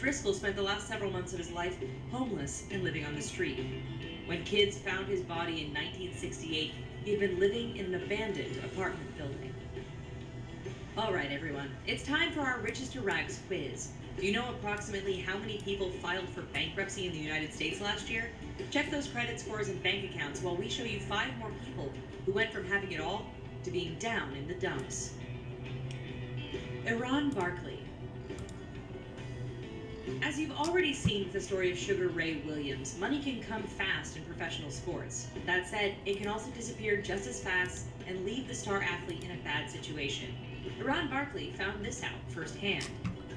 Driscoll spent the last several months of his life homeless and living on the street. When kids found his body in 1968, he had been living in an abandoned apartment building. Alright everyone, it's time for our Riches to Rags quiz. Do you know approximately how many people filed for bankruptcy in the United States last year? Check those credit scores and bank accounts while we show you 5 more people who went from having it all to being down in the dumps. Aaron Barkley. As you've already seen with the story of Sugar Ray Williams, money can come fast in professional sports. That said, it can also disappear just as fast and leave the star athlete in a bad situation. Aaron Barkley found this out firsthand.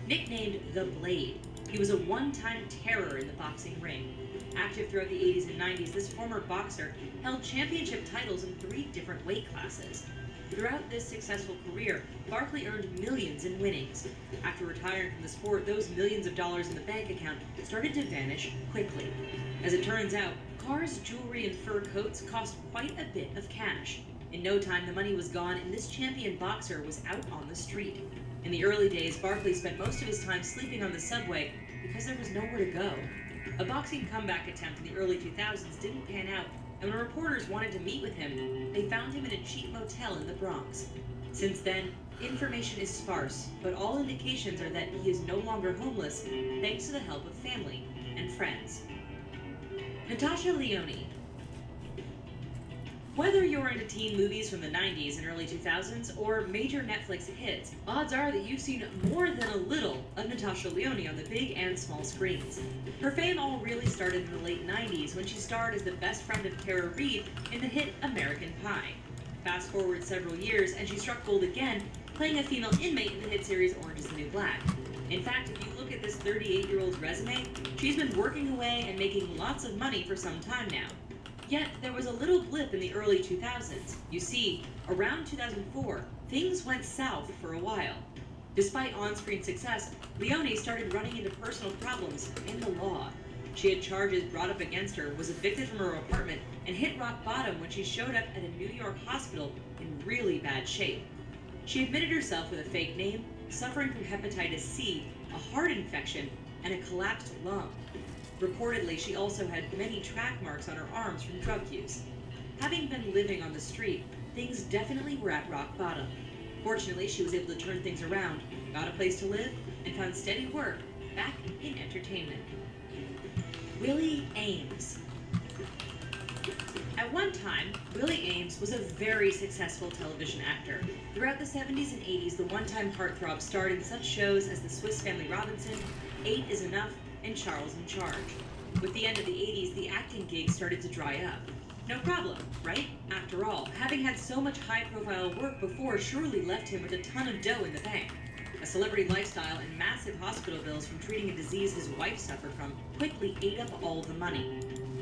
Nicknamed the Blade, he was a one-time terror in the boxing ring. Active throughout the 80s and 90s, this former boxer held championship titles in 3 different weight classes. Throughout this successful career, Barkley earned millions in winnings. After retiring from the sport, those millions of dollars in the bank account started to vanish quickly. As it turns out, cars, jewelry, and fur coats cost quite a bit of cash. In no time, the money was gone, and this champion boxer was out on the street. In the early days, Barkley spent most of his time sleeping on the subway because there was nowhere to go. A boxing comeback attempt in the early 2000s didn't pan out, and when reporters wanted to meet with him, they found him in a cheap motel in the Bronx. Since then, information is sparse, but all indications are that he is no longer homeless thanks to the help of family and friends. Natasha Lyonne. Whether you're into teen movies from the 90s and early 2000s or major Netflix hits, odds are that you've seen more than a little of Natasha Lyonne on the big and small screens. Her fame all really started in the late 90s when she starred as the best friend of Tara Reid in the hit American Pie. Fast forward several years and she struck gold again, playing a female inmate in the hit series Orange is the New Black. In fact, if you look at this 38-year-old's resume, she's been working away and making lots of money for some time now. Yet, there was a little blip in the early 2000s. You see, around 2004, things went south for a while. Despite on-screen success, Lyonne started running into personal problems and the law. She had charges brought up against her, was evicted from her apartment, and hit rock bottom when she showed up at a New York hospital in really bad shape. She admitted herself with a fake name, suffering from hepatitis C, a heart infection, and a collapsed lung. Reportedly, she also had many track marks on her arms from drug use. Having been living on the street, things definitely were at rock bottom. Fortunately, she was able to turn things around, got a place to live, and found steady work back in entertainment. Willie Ames. At one time, Willie Ames was a very successful television actor. Throughout the 70s and 80s, the one-time heartthrob starred in such shows as The Swiss Family Robinson, 8 is Enough, and Charles in Charge. With the end of the 80s, the acting gigs started to dry up. No problem, right? After all, having had so much high-profile work before surely left him with a ton of dough in the bank. A celebrity lifestyle and massive hospital bills from treating a disease his wife suffered from quickly ate up all the money.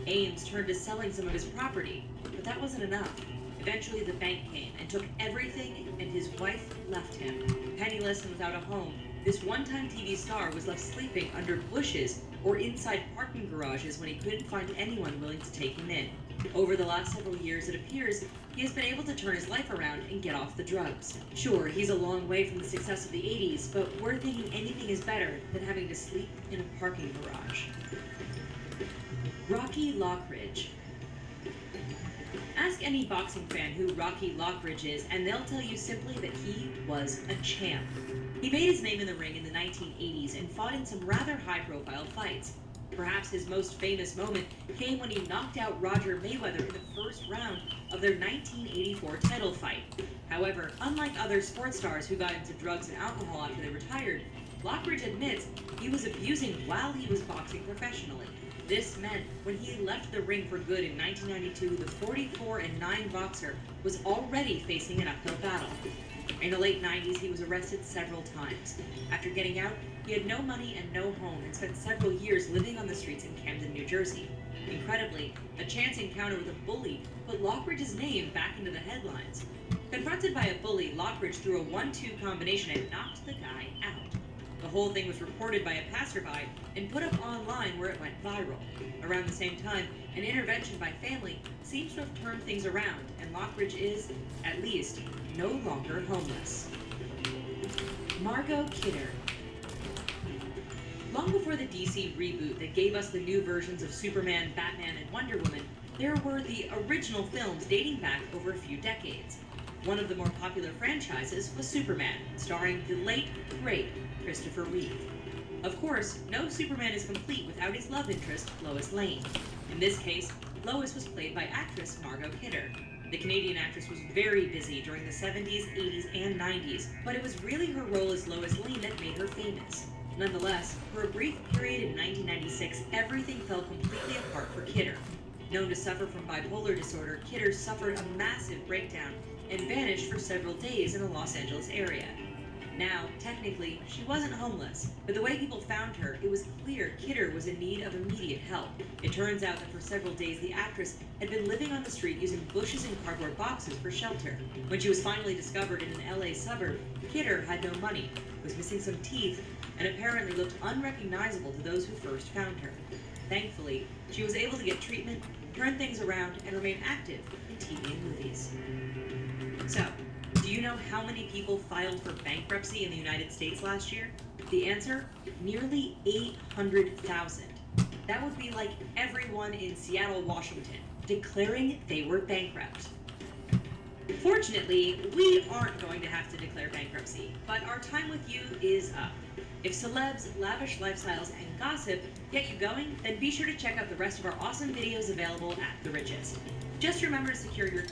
Ames turned to selling some of his property, but that wasn't enough. Eventually, the bank came and took everything, and his wife left him. Penniless and without a home, this one-time TV star was left sleeping under bushes or inside parking garages when he couldn't find anyone willing to take him in. Over the last several years, it appears he has been able to turn his life around and get off the drugs. Sure, he's a long way from the success of the 80s, but we're thinking anything is better than having to sleep in a parking garage. Rocky Lockridge. Ask any boxing fan who Rocky Lockridge is, and they'll tell you simply that he was a champ. He made his name in the ring in the 1980s and fought in some rather high-profile fights. Perhaps his most famous moment came when he knocked out Roger Mayweather in the first round of their 1984 title fight. However, unlike other sports stars who got into drugs and alcohol after they retired, Lockridge admits he was abusing while he was boxing professionally. This meant when he left the ring for good in 1992, the 44-9 boxer was already facing an uphill battle. In the late 90s, he was arrested several times. After getting out, he had no money and no home and spent several years living on the streets in Camden, New Jersey. Incredibly, a chance encounter with a bully put Lockridge's name back into the headlines. Confronted by a bully, Lockridge threw a 1-2 combination and knocked the guy out. The whole thing was reported by a passerby and put up online where it went viral. Around the same time, an intervention by family seems to have turned things around, and Lockridge is, at least, no longer homeless. Margot Kidder. Long before the DC reboot that gave us the new versions of Superman, Batman, and Wonder Woman, there were the original films dating back over a few decades. One of the more popular franchises was Superman, starring the late, great Christopher Reeve. Of course, no Superman is complete without his love interest, Lois Lane. In this case, Lois was played by actress Margot Kidder. The Canadian actress was very busy during the 70s, 80s, and 90s, but it was really her role as Lois Lane that made her famous. Nonetheless, for a brief period in 1996, everything fell completely apart for Kidder. Known to suffer from bipolar disorder, Kidder suffered a massive breakdown and vanished for several days in the Los Angeles area. Now, technically, she wasn't homeless, but the way people found her, it was clear Kidder was in need of immediate help. It turns out that for several days, the actress had been living on the street using bushes and cardboard boxes for shelter. When she was finally discovered in an LA suburb, Kidder had no money, was missing some teeth, and apparently looked unrecognizable to those who first found her. Thankfully, she was able to get treatment, turn things around, and remain active in TV and movies. So, do you know how many people filed for bankruptcy in the United States last year? The answer? Nearly 800,000. That would be like everyone in Seattle, Washington, declaring they were bankrupt. Fortunately, we aren't going to have to declare bankruptcy, but our time with you is up. If celebs, lavish lifestyles, and gossip get you going, then be sure to check out the rest of our awesome videos available at The Riches. Just remember to secure your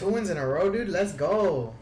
2 wins in a row, dude. Let's go.